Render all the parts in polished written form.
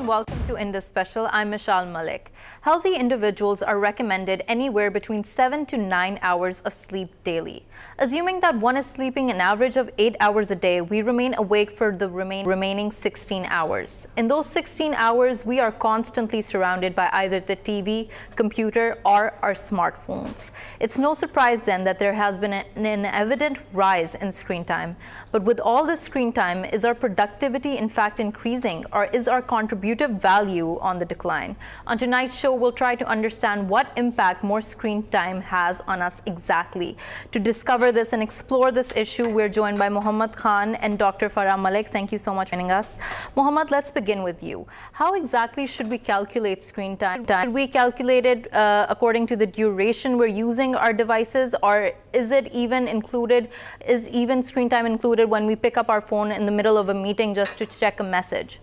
welcome to Indus Special. I'm Meshal Malik. Healthy individuals are recommended anywhere between 7 to 9 hours of sleep daily. Assuming that one is sleeping an average of 8 hours a day, we remain awake for the remaining 16 hours. In those 16 hours, we are constantly surrounded by either the TV, computer, or our smartphones. It's no surprise then that there has been an evident rise in screen time. But with all this screen time, is our productivity in fact increasing, or is our contributive value on the decline? On tonight's show, we'll try to understand what impact more screen time has on us exactly. To discover this and explore this issue, we're joined by Mohammad Khan and Dr. Farah Malik. Thank you so much for joining us. Mohammad, let's begin with you. How exactly should we calculate screen time? Should we calculate it according to the duration we're using our devices, or is it even included? Is even screen time included when we pick up our phone in the middle of a meeting just to check a message?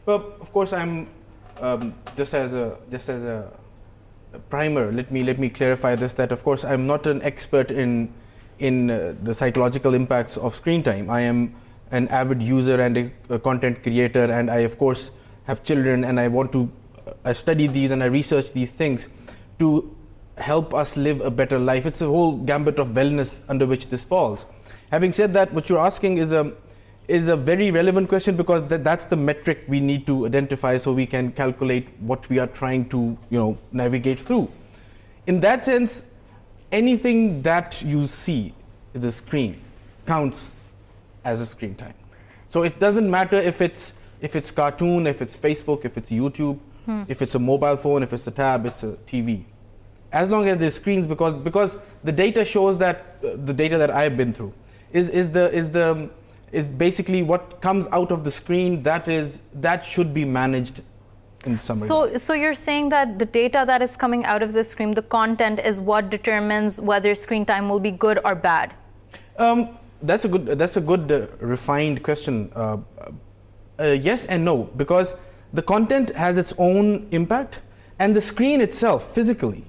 Well, of course, I'm just as a primer. Let me clarify this. That of course, I'm not an expert in the psychological impacts of screen time. I am an avid user and a content creator, and I of course have children, and I want to study these and I research these things to help us live a better life. It's a whole gambit of wellness under which this falls. Having said that, what you're asking is a very relevant question, because that's the metric we need to identify so we can calculate what we are trying to navigate through. In that sense, anything that you see is a screen counts as a screen time. So it doesn't matter if it's cartoon, if it's Facebook, if it's YouTube, if it's a mobile phone, if it's a tab, it's a TV. As long as there's screens, because the data shows that the data that I've been through is basically what comes out of the screen. That should be managed in some regard. So you're saying that the data that is coming out of the screen, the content, is what determines whether screen time will be good or bad? That's a good refined question. Yes and no, because the content has its own impact, and the screen itself physically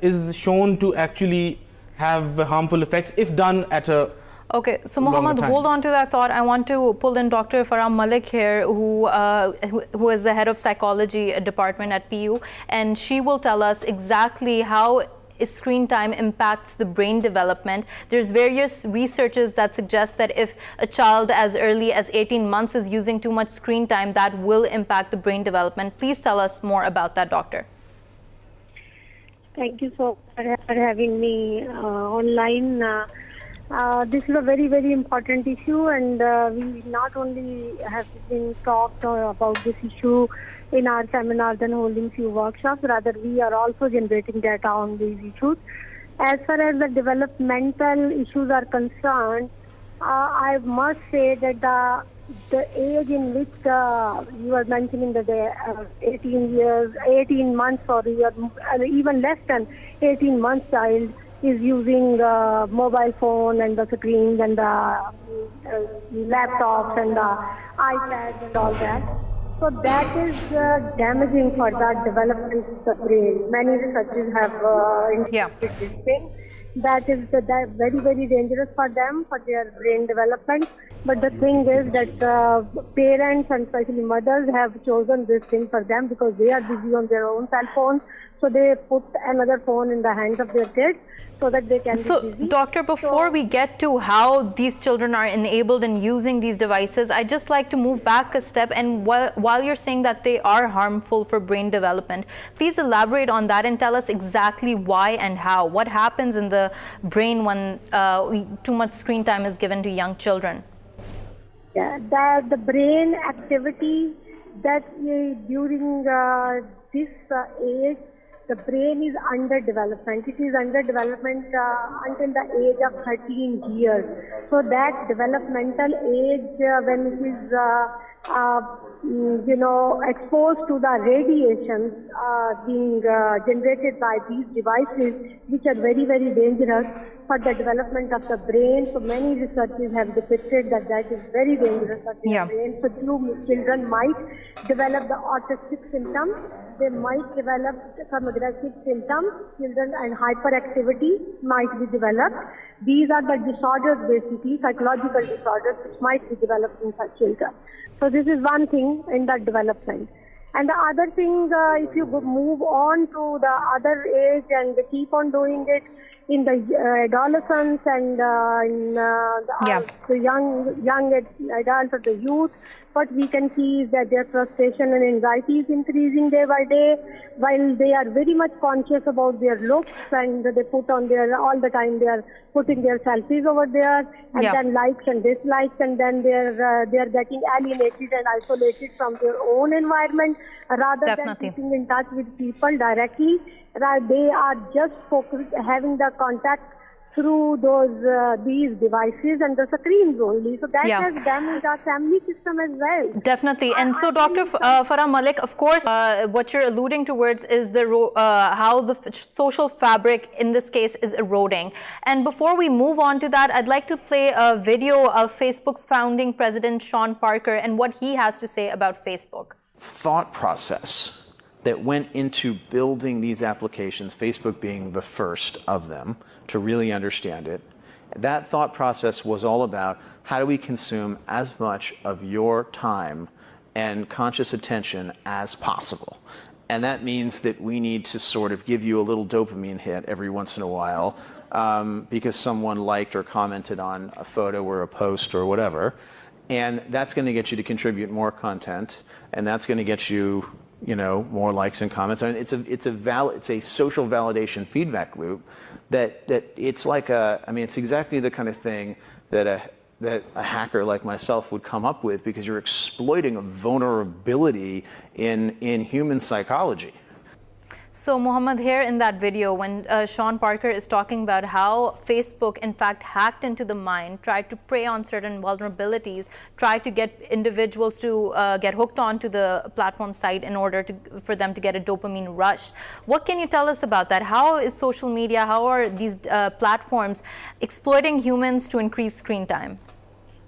is shown to actually have harmful effects if done at a Okay, so Mohammad, hold on to that thought. I want to pull in Dr. Farah Malik here, who is the head of psychology department at PU, and she will tell us exactly how screen time impacts the brain development. There's various researches that suggest that if a child as early as 18 months is using too much screen time, that will impact the brain development. Please tell us more about that, doctor. Thank you so much for having me online. This is a very, very important issue, and we not only have been talked about this issue in our seminars and holding few workshops, rather we are also generating data on these issues. As far as the developmental issues are concerned, I must say that the age in which you are mentioning that 18 months or even less than 18 months child is using the mobile phone and the screens and the laptops and the iPads and all that. So that is damaging for the development of the brain. Many researchers have indicated this thing. That is very, very dangerous for them, for their brain development. But the thing is that parents and especially mothers have chosen this thing for them because they are busy on their own cell phones. So they put another phone in the hands of their kids so that they can be busy. Doctor, before we get to how these children are enabled in using these devices, I'd just like to move back a step. And while you're saying that they are harmful for brain development, please elaborate on that and tell us exactly why and how. What happens in the brain when too much screen time is given to young children? Yeah, the brain activity that during this age, the brain is under development. It is under development until the age of 13 years. So that developmental age, when it is exposed to the radiations being generated by these devices, which are very, very dangerous for the development of the brain. So many researchers have depicted that is very dangerous for the brain. So children might develop the autistic symptoms. They might develop some aggressive symptoms. Children and hyperactivity might be developed. These are the disorders, basically, psychological disorders, which might be developed in such children. So this is one thing in that development. And the other thing, if you move on to the other age and keep on doing it in the adolescence and the young adults or the youth, what we can see is that their frustration and anxiety is increasing day by day, while they are very much conscious about their looks and they put on all the time they are putting their selfies over there and then likes and dislikes, and then they are getting alienated and isolated from their own environment rather than keeping in touch with people directly. They are just having the contact through these devices and the screens only. So that has damaged our family system as well. Definitely. And so, Dr. Farah Malik, of course, what you're alluding towards is how the social fabric in this case is eroding. And before we move on to that, I'd like to play a video of Facebook's founding president, Sean Parker, and what he has to say about Facebook. Thought process that went into building these applications, Facebook being the first of them, to really understand it. That thought process was all about how do we consume as much of your time and conscious attention as possible. And that means that we need to sort of give you a little dopamine hit every once in a while because someone liked or commented on a photo or a post or whatever. And that's going to get you to contribute more content, and that's going to get you more likes and comments. I mean, it's a social validation feedback loop that it's like it's exactly the kind of thing that a hacker like myself would come up with, because you're exploiting a vulnerability in human psychology. So, Mohammad, here in that video, when Sean Parker is talking about how Facebook, in fact, hacked into the mind, tried to prey on certain vulnerabilities, tried to get individuals to get hooked onto the platform site in order for them to get a dopamine rush. What can you tell us about that? How is social media, how are these platforms exploiting humans to increase screen time?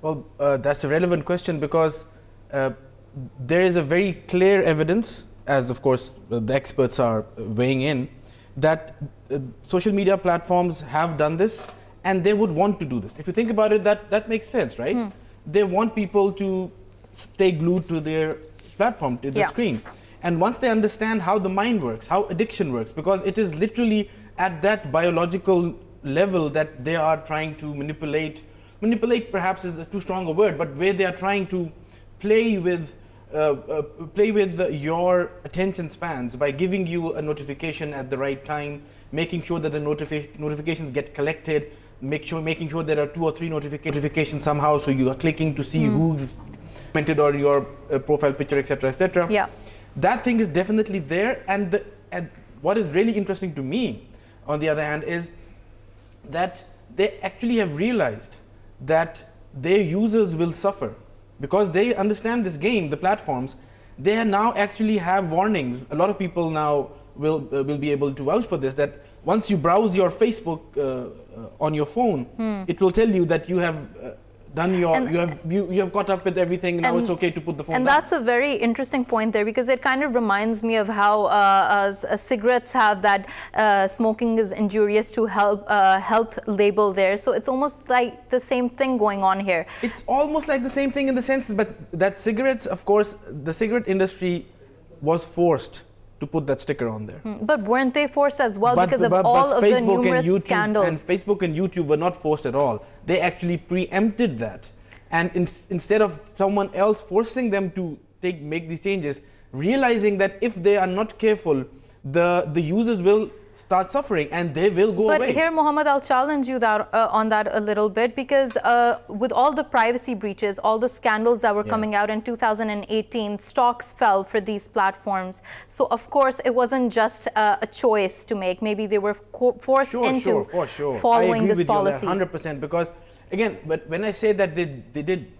Well, that's a relevant question, because there is a very clear evidence, as of course the experts are weighing in, that social media platforms have done this and they would want to do this. If you think about it, that makes sense, right? They want people to stay glued to their platform, to the screen. And once they understand how the mind works, how addiction works, because it is literally at that biological level that they are trying to manipulate perhaps is a too strong a word, but where they are trying to play with your attention spans by giving you a notification at the right time, making sure that the notifications get collected, making sure there are 2 or 3 notifications somehow, so you are clicking to see who's commented on your profile picture, etc., etc. Yeah, that thing is definitely there. And what is really interesting to me, on the other hand, is that they actually have realized that their users will suffer. Because they understand this game, the platforms, they now actually have warnings. A lot of people now will be able to vouch for this, that once you browse your Facebook on your phone, it will tell you that you have done you have caught up with everything. Now it's okay to put the phone down. And that's a very interesting point there, because it kind of reminds me of how cigarettes have that smoking is injurious to health label there. So it's almost like the same thing going on here. It's almost like the same thing in the sense that cigarettes, of course, the cigarette industry was forced to put that sticker on there. But weren't they forced as well because of all of the numerous scandals? And Facebook and YouTube were not forced at all. They actually preempted that. And instead of someone else forcing them to make these changes, realizing that if they are not careful, the users will start suffering and they will go away. But here, Mohammad, I'll challenge you on that a little bit, because with all the privacy breaches, all the scandals that were coming out in 2018, stocks fell for these platforms. So, of course, it wasn't just a choice to make. Maybe they were forced into following this policy. I agree with you 100%, because, again, but when I say that they did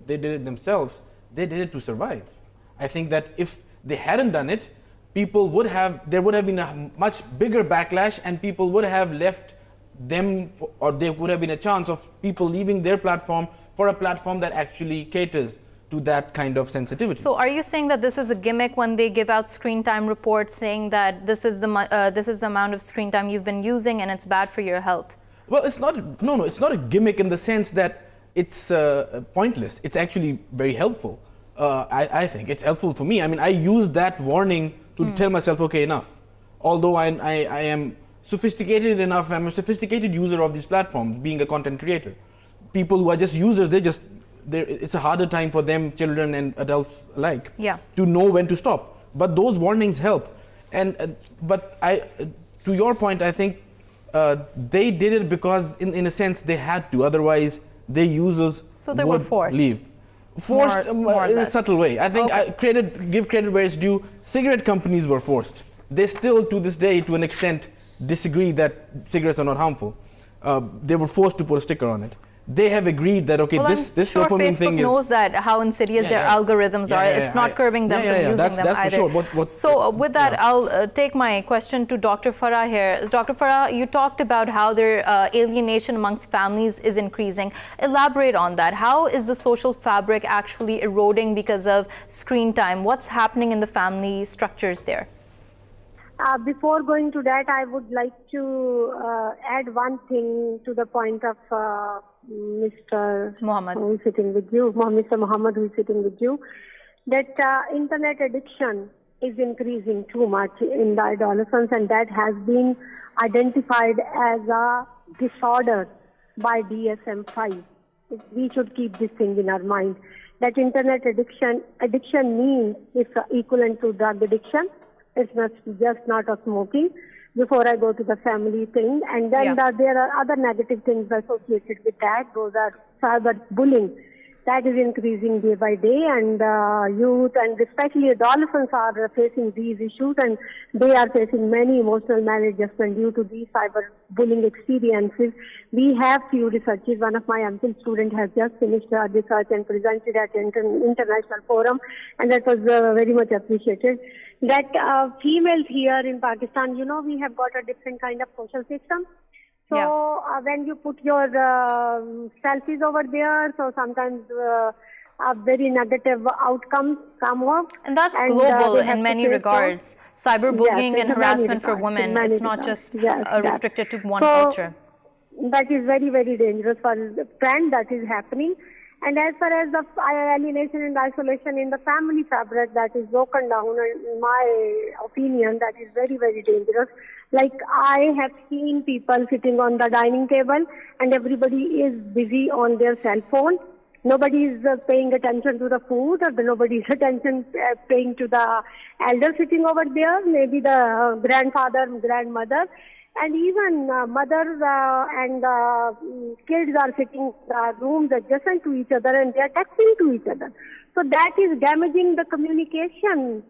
it themselves, they did it to survive. I think that if they hadn't done it, there would have been a much bigger backlash, and people would have left them, or there would have been a chance of people leaving their platform for a platform that actually caters to that kind of sensitivity. So are you saying that this is a gimmick when they give out screen time reports saying that this is the amount of screen time you've been using and it's bad for your health? Well, it's not a gimmick in the sense that it's pointless. It's actually very helpful. I think it's helpful for me. I mean, I use that warning to tell myself, okay, enough. Although I am sophisticated enough, I'm a sophisticated user of these platforms, being a content creator. People who are just users, it's a harder time for them, children and adults alike, to know when to stop. But those warnings help. But to your point, I think they did it because, in a sense, they had to. Otherwise, their users would leave. Forced in a subtle way. I think give credit where it's due. Cigarette companies were forced. They still, to this day, to an extent, disagree that cigarettes are not harmful. They were forced to put a sticker on it. They have agreed that, okay, this dopamine thing is... Facebook knows that, how insidious their algorithms are. It's not curbing them from using them either. For sure. So with that, I'll take my question to Dr. Farah here. Dr. Farah, you talked about how their alienation amongst families is increasing. Elaborate on that. How is the social fabric actually eroding because of screen time? What's happening in the family structures there? Before going to that, I would like to add one thing to the point of Mr. Mohammad, who is sitting with you, Mr. Mohammad, who is sitting with you, that internet addiction is increasing too much in the adolescents, and that has been identified as a disorder by DSM-5. We should keep this thing in our mind. That internet addiction means it's equivalent to drug addiction. It's not just not a smoking. Before I go to the family thing, and then there are other negative things associated with that. Those are cyber bullying. That is increasing day by day, and youth and especially adolescents are facing these issues, and they are facing many emotional maladjustment due to these cyber bullying experiences. We have few researches. One of my MPhil students has just finished her research and presented at an international forum, and that was very much appreciated. That females here in Pakistan, we have got a different kind of social system. So when you put your selfies over there, so sometimes very negative outcomes come up. And that's global in many regards. Cyberbullying and harassment for women, it's not just restricted to one culture. That is very, very dangerous for the trend that is happening. And as far as the alienation and isolation in the family fabric that is broken down, in my opinion, that is very, very dangerous. Like, I have seen people sitting on the dining table and everybody is busy on their cell phone. Nobody is paying attention to the food, or nobody is paying to the elder sitting over there, maybe the grandfather, grandmother. And even mothers and kids are sitting in rooms adjacent to each other, and they are texting to each other. So that is damaging the communication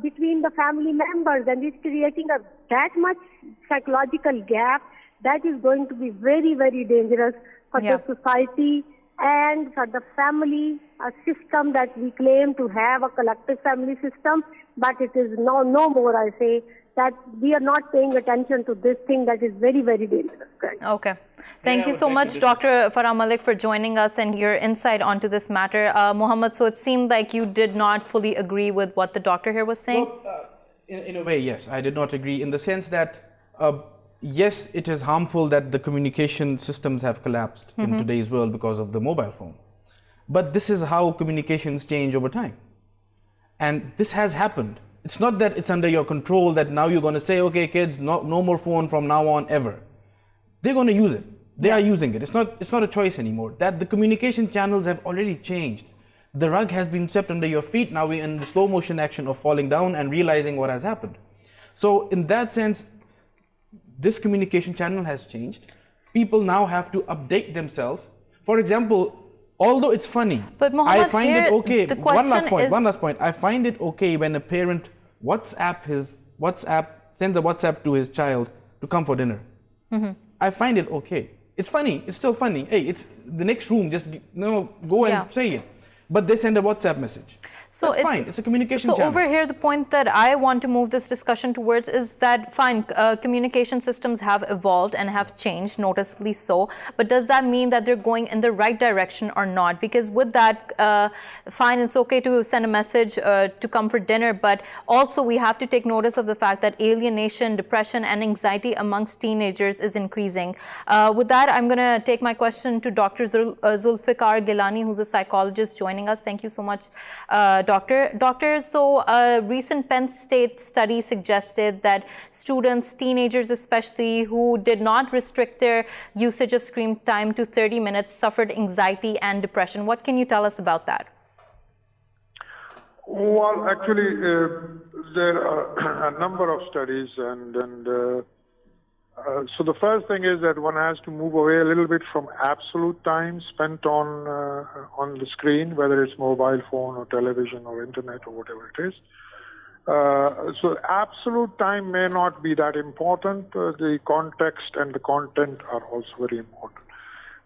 between the family members, and it's creating that much psychological gap that is going to be very, very dangerous for the society and for the family system that we claim to have, a collective family system, but it is no more, I say, that we are not paying attention to this thing that is very, very dangerous. Okay. Thank you so much, Dr. Farah Malik, for joining us and your insight onto this matter. Mohammad, so it seemed like you did not fully agree with what the doctor here was saying? Well, in a way, yes. I did not agree in the sense that, yes, it is harmful that the communication systems have collapsed in today's world because of the mobile phone. But this is how communications change over time. And this has happened. It's not that it's under your control, that now you're going to say, okay, kids, no more phone from now on ever. They're going to use it. They are using it. It's not a choice anymore. That the communication channels have already changed. The rug has been swept under your feet. Now we're in the slow motion action of falling down and realizing what has happened. So in that sense, this communication channel has changed. People now have to update themselves. For example, although it's funny, but Mohammad, I find it okay. One last point. I find it okay when a parent sends a WhatsApp to his child to come for dinner. I find it okay. It's funny. It's still funny. Hey, it's the next room. Just go and say it. But they send a WhatsApp message. So that's fine. It's a communication channel. So over here, the point that I want to move this discussion towards is that, fine, communication systems have evolved and have changed, noticeably so. But does that mean that they're going in the right direction or not? Because with that, fine, it's okay to send a message to come for dinner, but also we have to take notice of the fact that alienation, depression, and anxiety amongst teenagers is increasing. With that, I'm going to take my question to Dr. Zulfiqar Gilani, who's a psychologist joining us. Thank you so much, Doctor, so a recent Penn State study suggested that students, teenagers especially, who did not restrict their usage of screen time to 30 minutes suffered anxiety and depression. What can you tell us about that? Well, actually, there are a number of studies, so the first thing is that one has to move away a little bit from absolute time spent on the screen, whether it's mobile phone or television or internet or whatever it is. So absolute time may not be that important. The context and the content are also very important.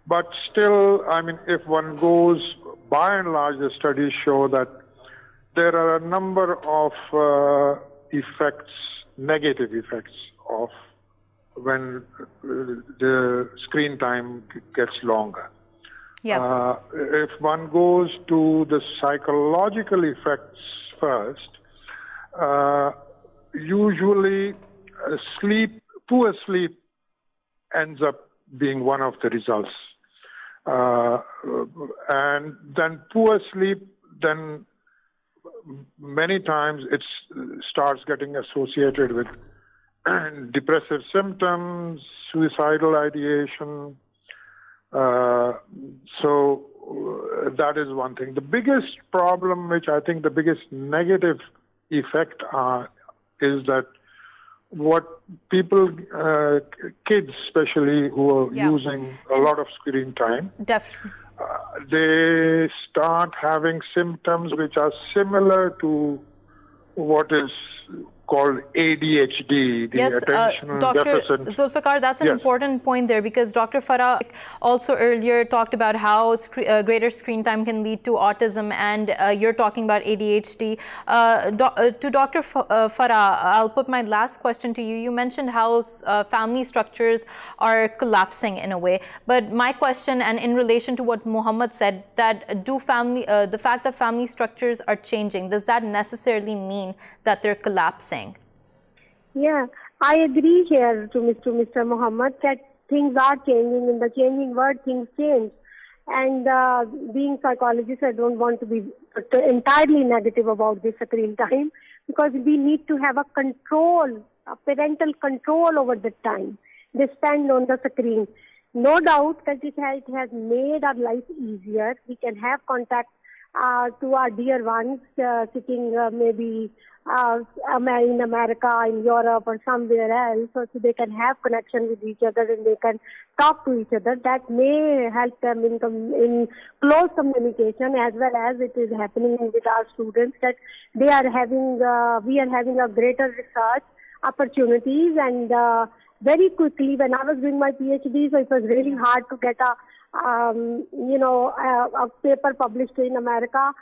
But still, I mean, if one goes, by and large, the studies show that there are a number of effects, negative effects of when the screen time gets longer. Yeah. If one goes to the psychological effects first, usually poor sleep ends up being one of the results. And then poor sleep, then many times it starts getting associated with depressive symptoms, suicidal ideation. So that is one thing. The biggest problem, which I think the biggest negative effect is that what people, kids especially, who are using a lot of screen time, they start having symptoms which are similar to what is called ADHD, the attention Dr. deficit. Zulfiqar, that's an important point there, because Dr. Farah also earlier talked about how greater screen time can lead to autism, and you're talking about ADHD. To Dr. Farah, I'll put my last question to you. You mentioned how family structures are collapsing in a way, but my question, and in relation to what Mohammad said, that the fact that family structures are changing, does that necessarily mean that they're collapsing? Yeah, I agree here to Mr. Mohammad that things are changing. In the changing world, things change. And being psychologist, I don't want to be entirely negative about this screen time, because we need to have a parental control over the time they spend on the screen. No doubt that it has made our life easier. We can have contact to our dear ones sitting maybe in America, in Europe, or somewhere else, so they can have connection with each other and they can talk to each other. That may help them in close communication, as well as it is happening with our students, that we are having a greater research opportunities. And very quickly, when I was doing my PhD, so it was really hard to get a paper published in America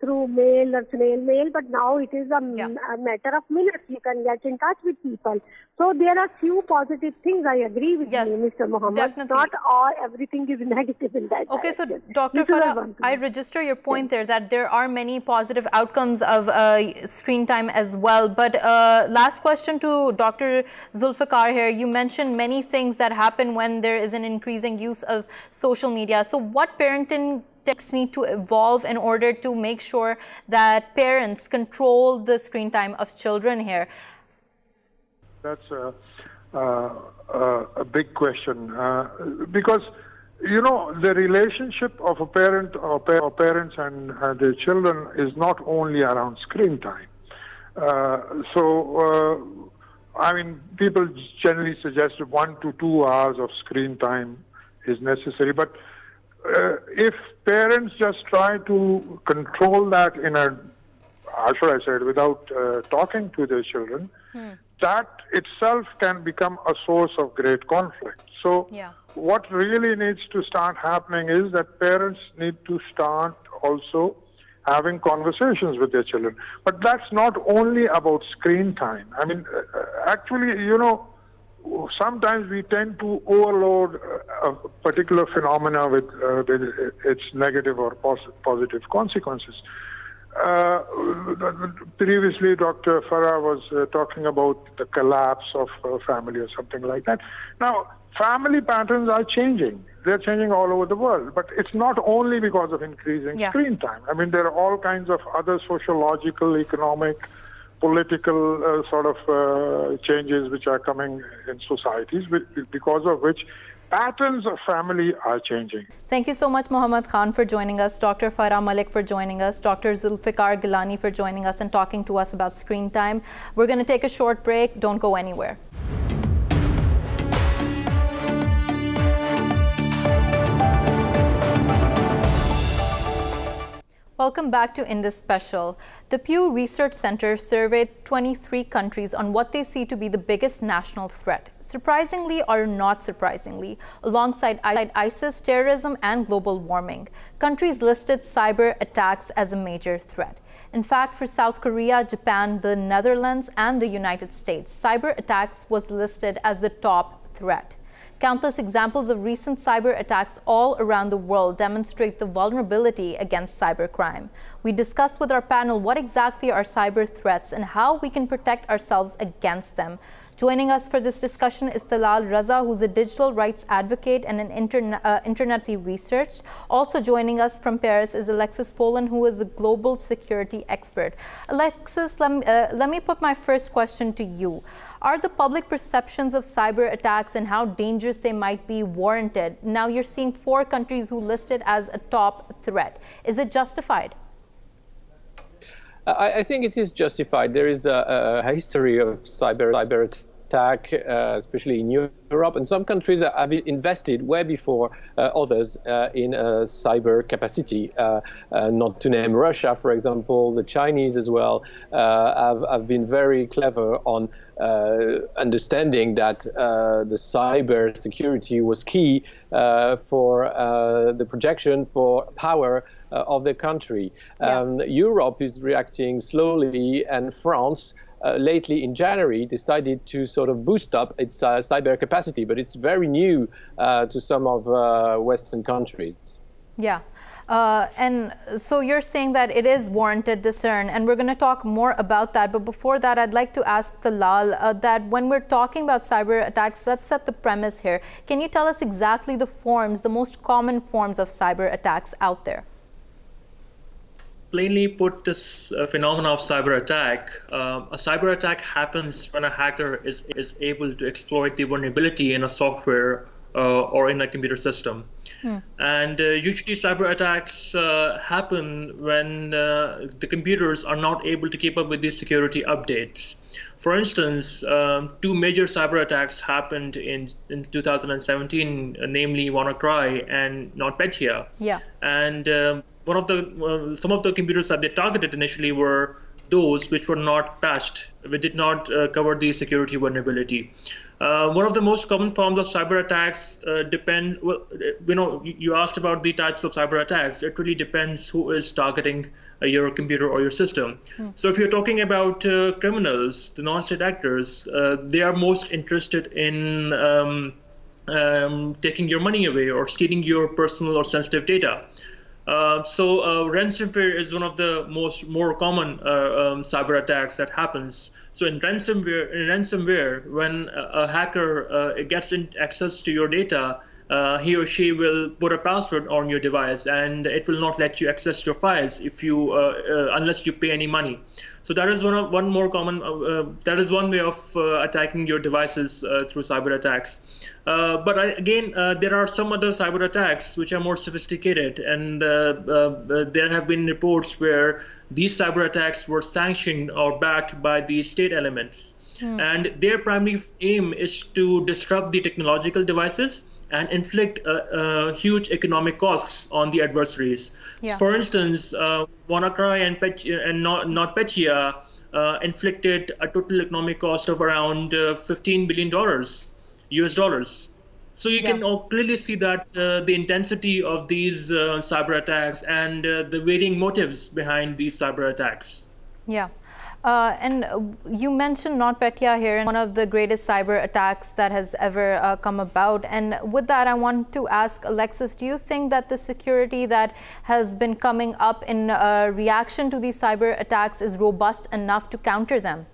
through mail or snail mail, but now it is a matter of minutes. You can get in touch with people. So there are few positive things. I agree with you, Mr. Mohammad. Definitely. Not everything is negative in that Okay, direction. so Dr. Farah, I register your point there that there are many positive outcomes of screen time as well. But last question to Dr. Zulfiqar here. You mentioned many things that happen when there is an increasing use of social media. So what parenting techniques need to evolve in order to make sure that parents control the screen time of children here? That's a big question, because the relationship of a parent or parents and their children is not only around screen time. I mean, people generally suggest 1 to 2 hours of screen time is necessary, but if parents just try to control that how should I say it, without talking to their children, that itself can become a source of great conflict. So what really needs to start happening is that parents need to start also having conversations with their children. But that's not only about screen time. I mean, actually, sometimes we tend to overload a particular phenomena with its negative or positive consequences. Previously, Dr. Farah was talking about the collapse of family or something like that. Now, family patterns are changing. They're changing all over the world. But it's not only because of increasing screen time. I mean, there are all kinds of other sociological, economic, political changes which are coming in societies, because of which patterns of family are changing. Thank you so much, Mohammad Khan, for joining us, Dr. Farah Malik for joining us, Dr. Zulfiqar Gilani for joining us and talking to us about screen time. We're going to take a short break. Don't go anywhere. Welcome back to Indus Special. The Pew Research Center surveyed 23 countries on what they see to be the biggest national threat. Surprisingly or not surprisingly, alongside ISIS, terrorism, and global warming, countries listed cyber attacks as a major threat. In fact, for South Korea, Japan, the Netherlands, and the United States, cyber attacks was listed as the top threat. Countless examples of recent cyber attacks all around the world demonstrate the vulnerability against cybercrime. We discussed with our panel what exactly are cyber threats and how we can protect ourselves against them. Joining us for this discussion is Talal Raza, who's a digital rights advocate and an internet research. Also joining us from Paris is Alexis Poulin, who is a global security expert. Alexis, let me put my first question to you. Are the public perceptions of cyber attacks and how dangerous they might be warranted? Now you're seeing 4 countries who list it as a top threat. Is it justified? I think it is justified. There is a history of cyber attack, especially in Europe, and some countries have invested way before others in cyber capacity. Not to name Russia, for example, the Chinese as well have been very clever on understanding that the cyber security was key for the projection for power of the country. Europe is reacting slowly, and France lately in January decided to sort of boost up its cyber capacity, but it's very new to some of Western countries. Yeah. And so you're saying that it is warranted discern, and we're going to talk more about that. But before that, I'd like to ask Talal that when we're talking about cyber attacks, let's set the premise here. Can you tell us exactly the most common forms of cyber attacks out there? Plainly put, this phenomena of cyber attack, a cyber attack happens when a hacker is able to exploit the vulnerability in a software or in a computer system. And usually cyber attacks happen when the computers are not able to keep up with the security updates. For instance, 2 major cyber attacks happened in 2017, namely WannaCry and NotPetya. And some of the computers that they targeted initially were those which were not patched, which did not cover the security vulnerability. One of the most common forms of cyber attacks you asked about the types of cyber attacks. It really depends who is targeting your computer or your system. So if you're talking about criminals, the non-state actors, they are most interested in taking your money away or stealing your personal or sensitive data. So ransomware is one of the more common cyber attacks that happens. So in ransomware, when a hacker gets access to your data, he or she will put a password on your device, and it will not let you access your files unless you pay any money. So that is one way of attacking your devices through cyber attacks. But again, there are some other cyber attacks which are more sophisticated, and there have been reports where these cyber attacks were sanctioned or backed by the state elements. And their primary aim is to disrupt the technological devices and inflict huge economic costs on the adversaries. For instance, WannaCry and NotPetya inflicted a total economic cost of around $15 billion US dollars. So you can clearly see that the intensity of these cyber attacks and the varying motives behind these cyber attacks. Yeah. And you mentioned NotPetya here, and one of the greatest cyber attacks that has ever come about. And with that, I want to ask Alexis, do you think that the security that has been coming up in reaction to these cyber attacks is robust enough to counter them?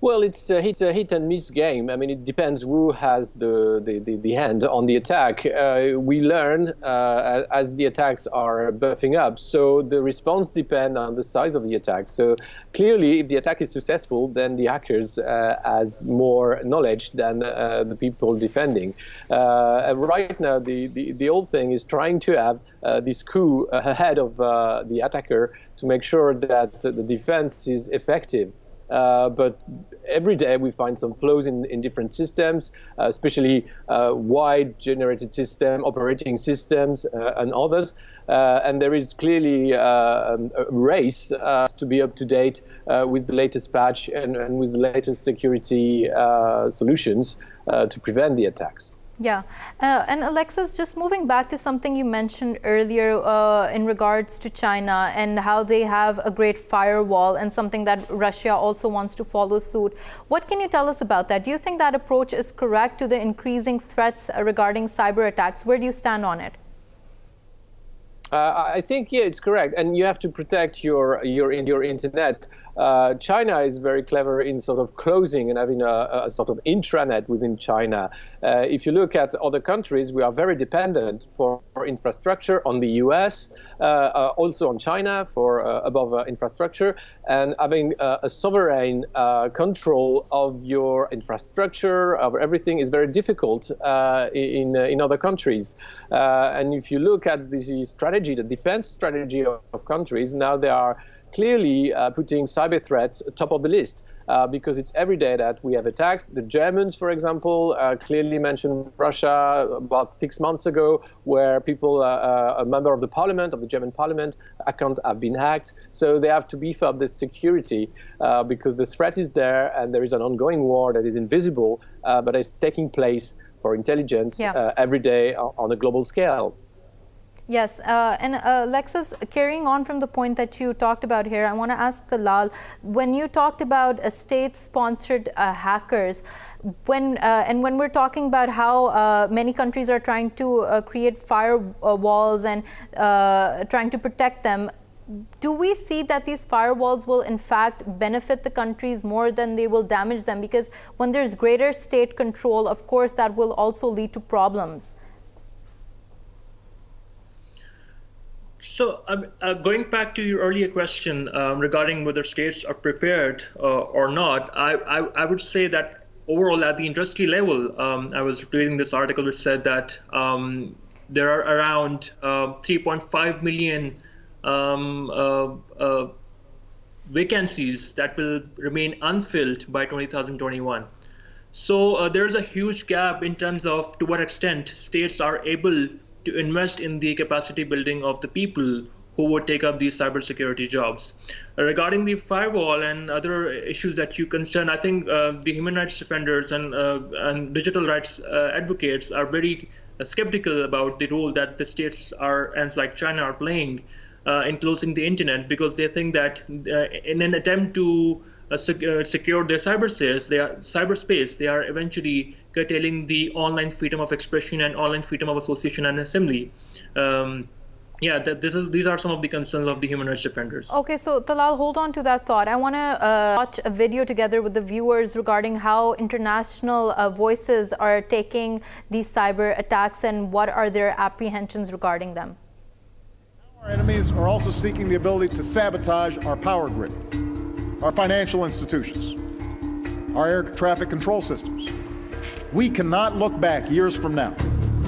Well, it's a hit and miss game. I mean, it depends who has the hand on the attack. We learn as the attacks are buffing up. So the response depends on the size of the attack. So clearly, if the attack is successful, then the hackers has more knowledge than the people defending. Right now, the old thing is trying to have this coup ahead of the attacker to make sure that the defense is effective. But every day we find some flaws in different systems, especially wide generated system, operating systems, and others. And there is clearly a race to be up to date with the latest patch and with the latest security solutions to prevent the attacks. Yeah. And Alexis, just moving back to something you mentioned earlier in regards to China and how they have a great firewall and something that Russia also wants to follow suit. What can you tell us about that? Do you think that approach is correct to the increasing threats regarding cyber attacks? Where do you stand on it? I think, yeah, it's correct. And you have to protect your internet. China is very clever in sort of closing and having a sort of intranet within China. If you look at other countries, we are very dependent for infrastructure on the US, also on China for above infrastructure, and having a sovereign control of your infrastructure, of everything, is very difficult in other countries. And if you look at the strategy, the defense strategy of countries, now they are clearly putting cyber threats top of the list because it's every day that we have attacks. The Germans, for example, clearly mentioned Russia about 6 months ago, where people, a member of the parliament, of the German parliament, account have been hacked. So they have to beef up the security because the threat is there and there is an ongoing war that is invisible, but is taking place for intelligence every day on a global scale. Yes, and Alexis, carrying on from the point that you talked about here, I want to ask Talal, when you talked about state-sponsored hackers, when we're talking about how many countries are trying to create firewalls and trying to protect them, do we see that these firewalls will in fact benefit the countries more than they will damage them? Because when there's greater state control, of course, that will also lead to problems. So going back to your earlier question regarding whether states are prepared or not, I would say that overall at the industry level, I was reading this article which said that there are around 3.5 million vacancies that will remain unfilled by 2021. So there's a huge gap in terms of to what extent states are able to invest in the capacity building of the people who would take up these cybersecurity jobs. Regarding the firewall and other issues that you concern, I think the human rights defenders and digital rights advocates are very skeptical about the role that the states and like China are playing in closing the internet, because they think that in an attempt to secure their cyberspace, they are eventually curtailing the online freedom of expression and online freedom of association and assembly. These are some of the concerns of the human rights defenders. Okay, so Talal, hold on to that thought. I want to watch a video together with the viewers regarding how international voices are taking these cyber attacks and what are their apprehensions regarding them. Our enemies are also seeking the ability to sabotage our power grid, our financial institutions, our air traffic control systems. We cannot look back years from now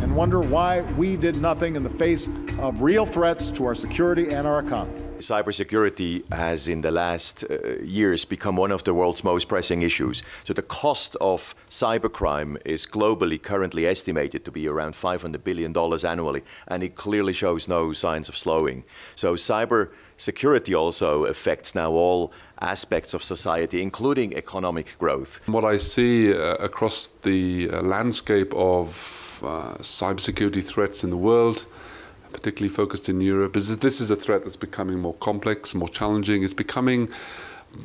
and and wonder why we did nothing in the face of real threats to our security and our economy. Cybersecurity has in the last years become one of the world's most pressing issues. So the cost of cybercrime is globally currently estimated to be around $500 billion annually, and it clearly shows no signs of slowing. So cybersecurity also affects now all aspects of society, including economic growth. What I see across the landscape of cybersecurity threats in the world, particularly focused in Europe, is that this is a threat that's becoming more complex, more challenging. It's becoming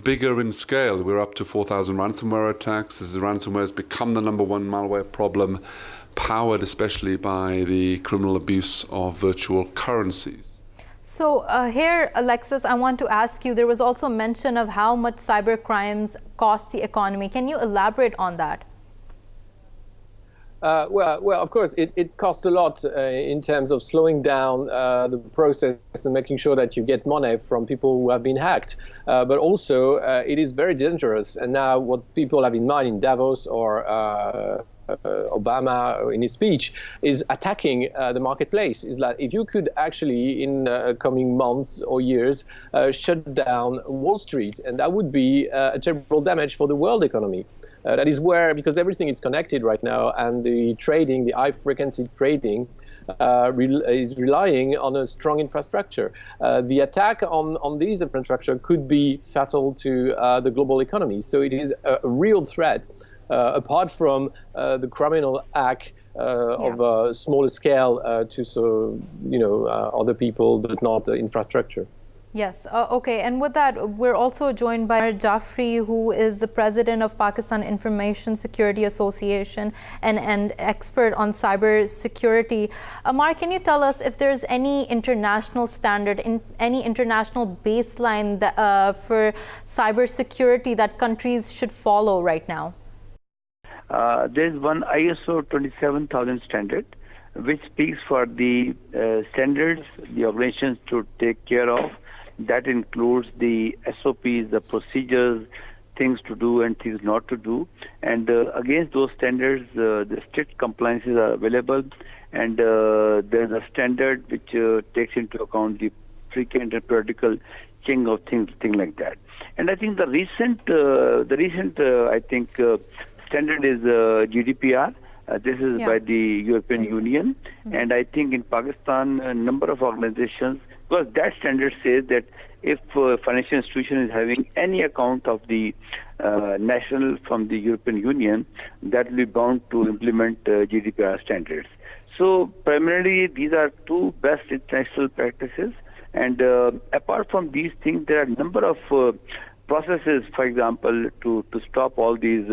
bigger in scale. We're up to 4,000 ransomware attacks. This ransomware has become the number one malware problem, powered especially by the criminal abuse of virtual currencies. So here, Alexis, I want to ask you, there was also mention of how much cyber crimes cost the economy. Can you elaborate on that? Well, of course, it costs a lot in terms of slowing down the process and making sure that you get money from people who have been hacked. But also, it is very dangerous. And now what people have in mind in Davos or Obama in his speech is attacking the marketplace. Is that if you could actually, in coming months or years, shut down Wall Street, and that would be a terrible damage for the world economy. That is where, because everything is connected right now, and the trading, the high-frequency trading, is relying on a strong infrastructure. The attack on these infrastructure could be fatal to the global economy. So it is a real threat, apart from the criminal act of a smaller scale to other people, but not the infrastructure. Yes. Okay. And with that, we're also joined by Ammar Jaffri, who is the president of Pakistan Information Security Association and expert on cyber security. Ammar, can you tell us if there's any international standard, any international baseline for cyber security that countries should follow right now? There's one ISO 27000 standard, which speaks for the standards the organizations should take care of. That includes the SOPs, the procedures, things to do and things not to do. And against those standards, the strict compliances are available. And there's a standard which takes into account the frequent and periodical change of things like that. And I think the recent standard is GDPR. This is by the European Union. And I think in Pakistan, a number of organizations, because that standard says that if a financial institution is having any account of the national from the European Union, that will be bound to implement GDPR standards. So primarily, these are two best international practices. And apart from these things, there are a number of processes, for example, to stop all these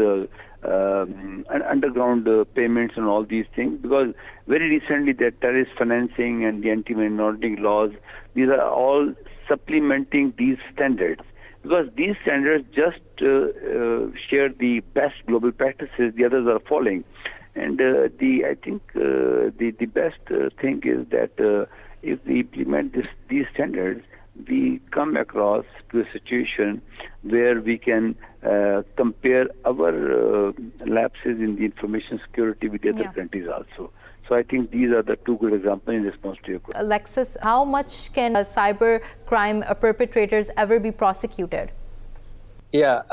underground payments and all these things, because very recently the terrorist financing and the anti-money laundering laws, these are all supplementing these standards, because these standards just share the best global practices, the others are following. And I think the best thing is that if we implement these standards, we come across to a situation where we can compare our lapses in the information security with the other countries also. So I think these are the two good examples in response to your question. Alexis, how much can cyber crime perpetrators ever be prosecuted? Yeah,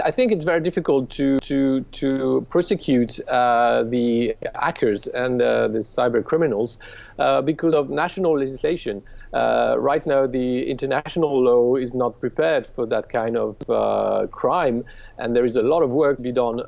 I think it's very difficult to prosecute the hackers and the cyber criminals because of national legislation. Right now, the international law is not prepared for that kind of crime, and there is a lot of work to be done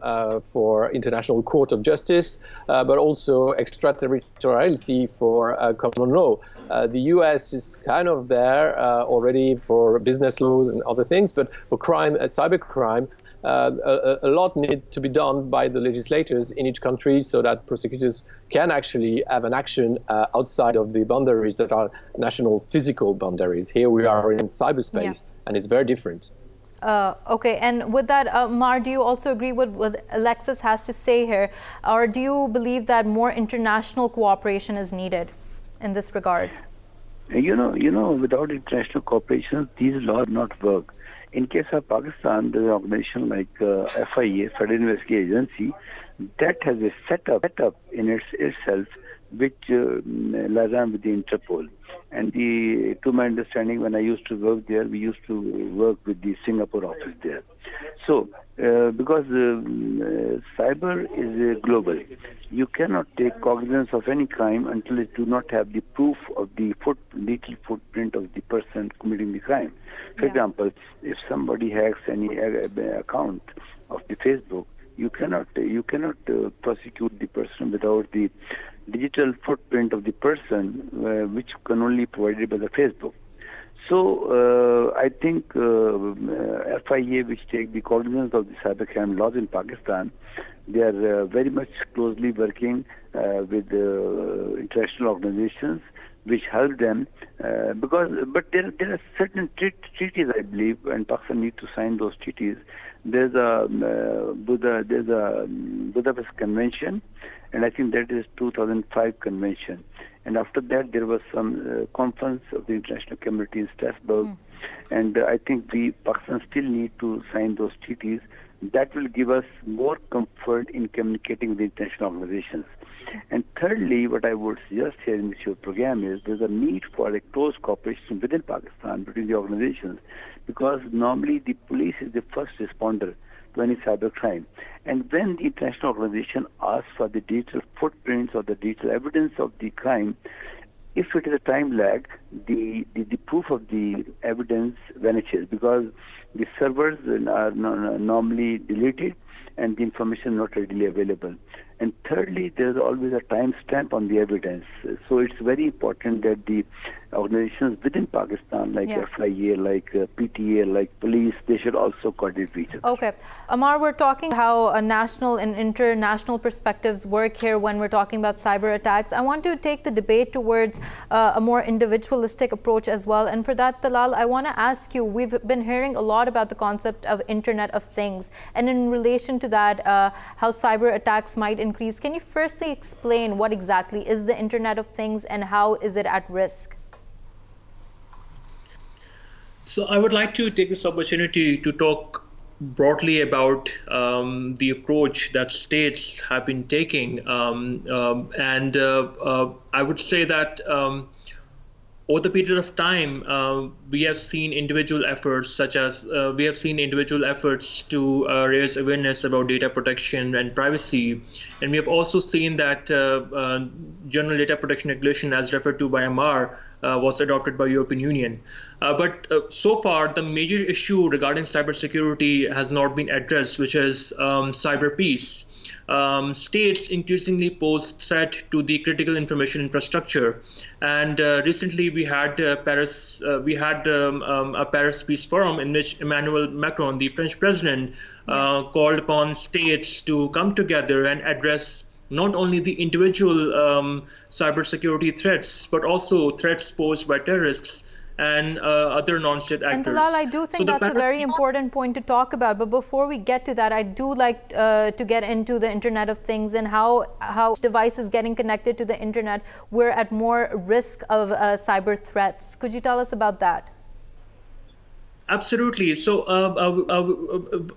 for International Court of Justice, but also extraterritoriality for common law. The US is kind of there already for business laws and other things, but for crime, cyber crime, a lot needs to be done by the legislators in each country so that prosecutors can actually have an action outside of the boundaries that are national physical boundaries. Here we are in cyberspace, and it's very different. Okay, and with that, Ammar, do you also agree with what Alexis has to say here, or do you believe that more international cooperation is needed in this regard? You know, without international cooperation, these laws not work. In case of Pakistan, there's an organization like FIA, Federal Investigation Agency, that has a setup in itself which lies on with the Interpol. And to my understanding, when I used to work there, we used to work with the Singapore office there. So, because cyber is global, you cannot take cognizance of any crime until you do not have the proof of the digital footprint of the person committing the crime. For example, if somebody hacks any account of the Facebook, you cannot prosecute the person without the digital footprint of the person, which can only be provided by the Facebook. So I think FIA, which take the cognizance of the cybercrime laws in Pakistan, they are very much closely working with international organizations which help them but there are certain treaties, I believe, and Pakistan need to sign those treaties. There's a Budapest Convention, and I think that is 2005 convention. And after that, there was some conference of the international community in Strasbourg. And I think Pakistan still need to sign those treaties. That will give us more comfort in communicating with international organizations. And thirdly, what I would suggest here in this program is there's a need for a close cooperation within Pakistan between the organizations, because normally the police is the first responder to any cybercrime. And when the international organization asks for the digital footprints or the digital evidence of the crime, if it is a time lag, the proof of the evidence vanishes, because the servers are normally deleted and the information not readily available. And thirdly, there's always a timestamp on the evidence. So it's very important that the organizations within Pakistan, like FIA, like PTA, like police, they should also coordinate with each other. Okay. Ammar, we're talking how national and international perspectives work here when we're talking about cyber attacks. I want to take the debate towards a more individualistic approach as well. And for that, Talal, I want to ask you, we've been hearing a lot about the concept of Internet of Things. And in relation to that, how cyber attacks might increase. Can you firstly explain what exactly is the Internet of Things and how is it at risk? So I would like to take this opportunity to talk broadly about the approach that states have been taking. I would say that over the period of time, we have seen individual efforts to raise awareness about data protection and privacy. And we have also seen that General Data Protection Regulation, as referred to by Ammar, was adopted by European Union. But so far, the major issue regarding cybersecurity has not been addressed, which is cyber peace. States increasingly pose threat to the critical information infrastructure, and recently we had a Paris Peace Forum in which Emmanuel Macron, the French president, called upon states to come together and address not only the individual cybersecurity threats, but also threats posed by terrorists and other non-state actors. And Talal, I do think that's a very important point to talk about. But before we get to that, I do like to get into the Internet of Things and how devices getting connected to the Internet, we're at more risk of cyber threats. Could you tell us about that? Absolutely. So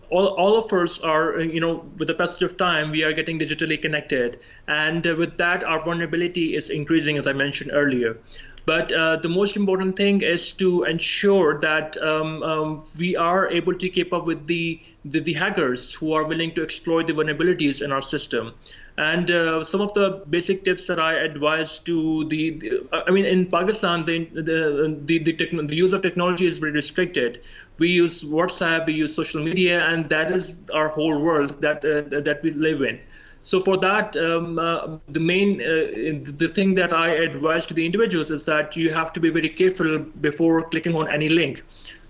all of us are, with the passage of time, we are getting digitally connected. And with that, our vulnerability is increasing, as I mentioned earlier. But the most important thing is to ensure that we are able to keep up with the hackers who are willing to exploit the vulnerabilities in our system. And some of the basic tips that I advise to in Pakistan, the use of technology is very restricted. We use WhatsApp, we use social media, and that is our whole world that we live in. So for that, the thing that I advise to the individuals is that you have to be very careful before clicking on any link.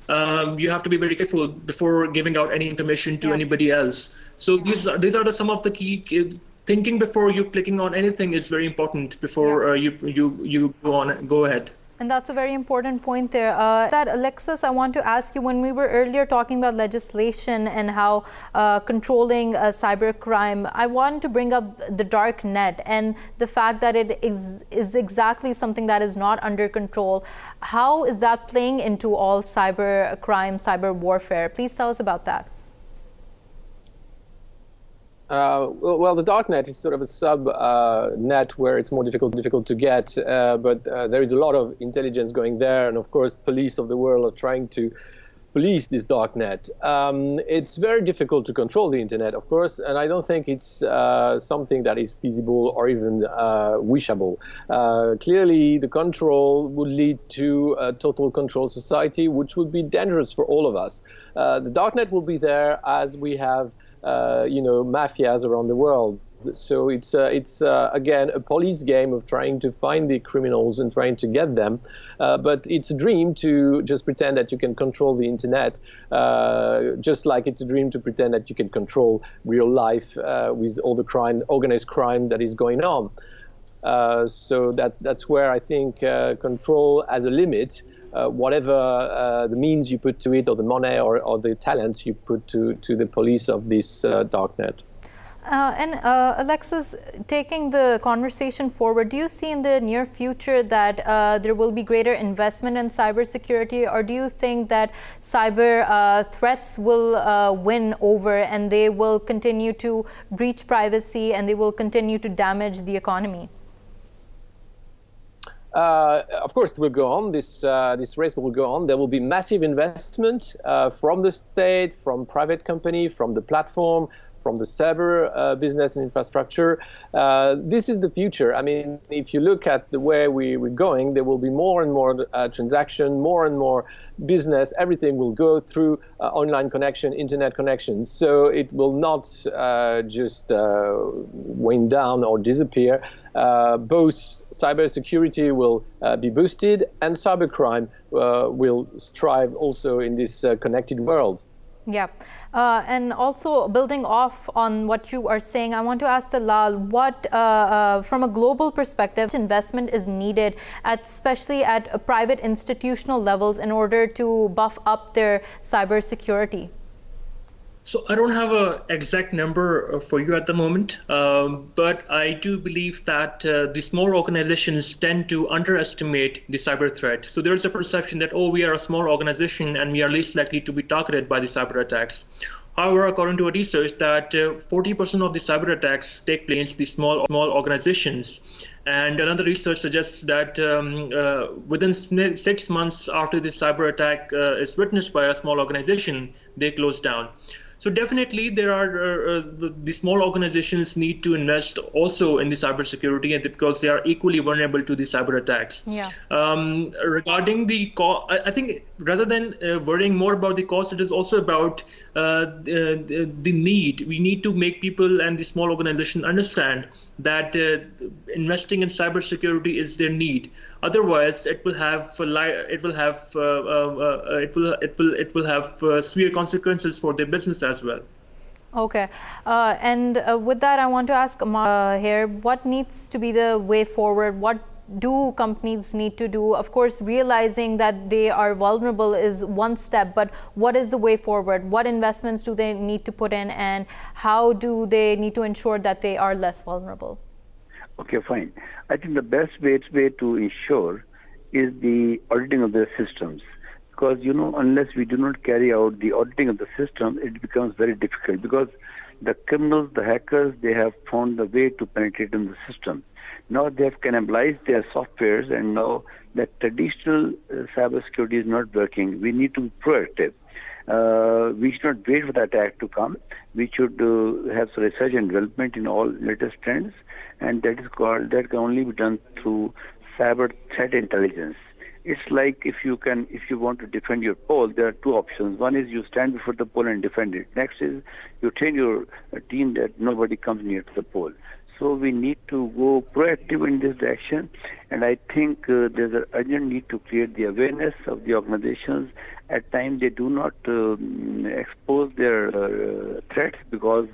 You have to be very careful before giving out any information to anybody else. So these are some of the key. Thinking before you clicking on anything is very important before you go ahead. And that's a very important point there. Alexis, I want to ask you, when we were earlier talking about legislation and how controlling cybercrime, I want to bring up the dark net and the fact that it is exactly something that is not under control. How is that playing into all cybercrime, cyber warfare? Please tell us about that. Well, the darknet is sort of a sub-net where it's more difficult to get, but there is a lot of intelligence going there, and of course, police of the world are trying to police this darknet. It's very difficult to control the internet, of course, and I don't think it's something that is feasible or even wishable. Clearly, the control would lead to a total control society, which would be dangerous for all of us. The darknet will be there as we have mafias around the world. So it's again a police game of trying to find the criminals and trying to get them. But it's a dream to just pretend that you can control the internet, just like it's a dream to pretend that you can control real life with all the organized crime that is going on. So that's where I think control has a limit. Whatever the means you put to it, or the money, or the talents you put to the police of this darknet. Alexis, taking the conversation forward, do you see in the near future that there will be greater investment in cybersecurity, or do you think that cyber threats will win over and they will continue to breach privacy and they will continue to damage the economy? Of course, it will go on. This race will go on. There will be massive investment from the state, from private company, from the platform, from the server business and infrastructure. This is the future. I mean, if you look at the way we're going, there will be more and more transaction, more and more business. Everything will go through online connection, internet connection. So it will not just wane down or disappear. Both cybersecurity will be boosted, and cybercrime will strive also in this connected world. Yeah, and also building off on what you are saying, I want to ask Talal, what, from a global perspective, investment is needed, especially at private institutional levels, in order to buff up their cybersecurity? So I don't have an exact number for you at the moment, but I do believe that the small organizations tend to underestimate the cyber threat. So there's a perception that, oh, we are a small organization and we are least likely to be targeted by the cyber attacks. However, according to a research, that 40% of the cyber attacks take place in the small organizations. And another research suggests that within 6 months after the cyber attack is witnessed by a small organization, they close down. So definitely there are the small organizations need to invest also in the cybersecurity, and because they are equally vulnerable to the cyber attacks. Yeah. Regarding the cost, I think rather than worrying more about the cost, it is also about the need. We need to make people and the small organization understand that investing in cybersecurity is their need. Otherwise, it will have severe consequences for their business as well. Okay, and with that, I want to ask Ammar here, what needs to be the way forward? What do companies need to do? Of course, realizing that they are vulnerable is one step, but what is the way forward? What investments do they need to put in, and how do they need to ensure that they are less vulnerable? Okay, fine. I think the best way to ensure is the auditing of their systems. Because, unless we do not carry out the auditing of the system, it becomes very difficult, because the criminals, the hackers, they have found a way to penetrate in the system. Now they have cannibalized their softwares, and now that traditional cybersecurity is not working. We need to be proactive. We should not wait for the attack to come. We should have research and development in all latest trends, and that can only be done through cyber threat intelligence. It's like if you want to defend your pole, there are two options. One is you stand before the pole and defend it. Next is you train your team that nobody comes near to the pole. So we need to go proactive in this direction, and I think there's an urgent need to create the awareness of the organizations. At times they do not expose their threats because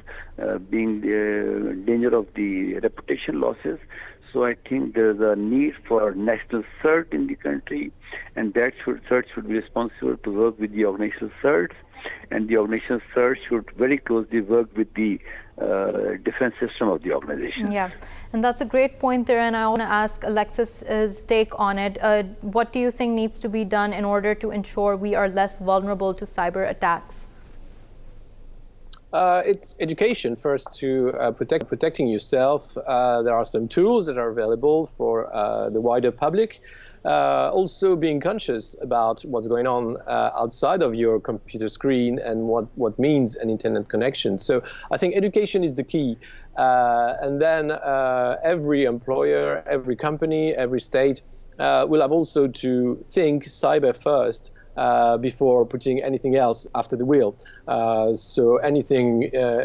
being the danger of the reputation losses. So I think there's a need for national CERT in the country, and that CERT should be responsible to work with the organizational CERTs, and the organizational CERT should very closely work with the defense system of the organization. Yeah, and that's a great point there, and I want to ask Alexis's take on it. What do you think needs to be done in order to ensure we are less vulnerable to cyber attacks? It's education first to protecting yourself. There are some tools that are available for the wider public. Also being conscious about what's going on outside of your computer screen and what means an internet connection. So I think education is the key. And then every employer, every company, every state will have also to think cyber first before putting anything else after the wheel. So anything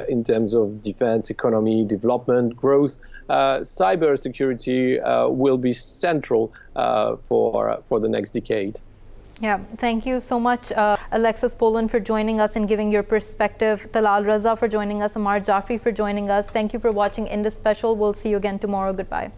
in terms of defense, economy, development, growth, cyber security will be central for the next decade. Yeah, thank you so much, Alexis Poulin, for joining us and giving your perspective. Talal Raza for joining us, Ammar Jaffri for joining us. Thank you for watching Indus Special. We'll see you again tomorrow. Goodbye.